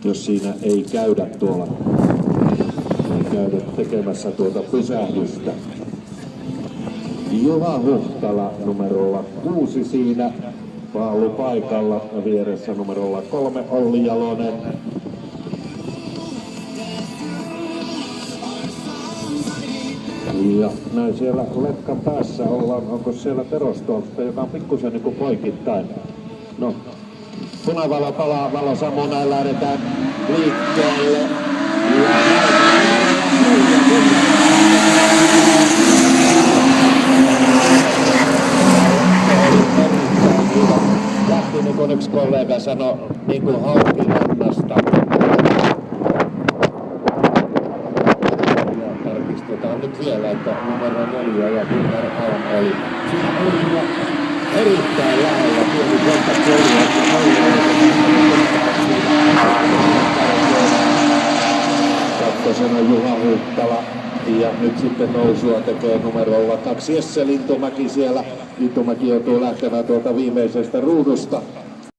jos siinä ei käydä tekemässä tuota pysähdystä. Juha Huhtala numerolla 6 siinä paalupaikalla, vieressä numerolla 3 Olli Jalonen. Ja näin siellä letkan päässä ollaan, onko siellä Terostolta, joka on pikkusen niin kuin poikittain. No, punavalo palaa, valo sammuu, näin lähdetään liikkeelle. Lähti niin kuin yksi kollega sanoi, niin kuin Haukilannasta. Tarkistetaan nyt vielä, että numero 4 ja Gunnar Alm oli. Siinä oli erittäin lähellä pieni kontakti. Kakkosena Juha Huhtala. Ja nyt sitten nousua tekee numerolla 2 Jesse Lintumäki siellä. Lintumäki joutuu lähtemään tuolta viimeisestä ruudusta.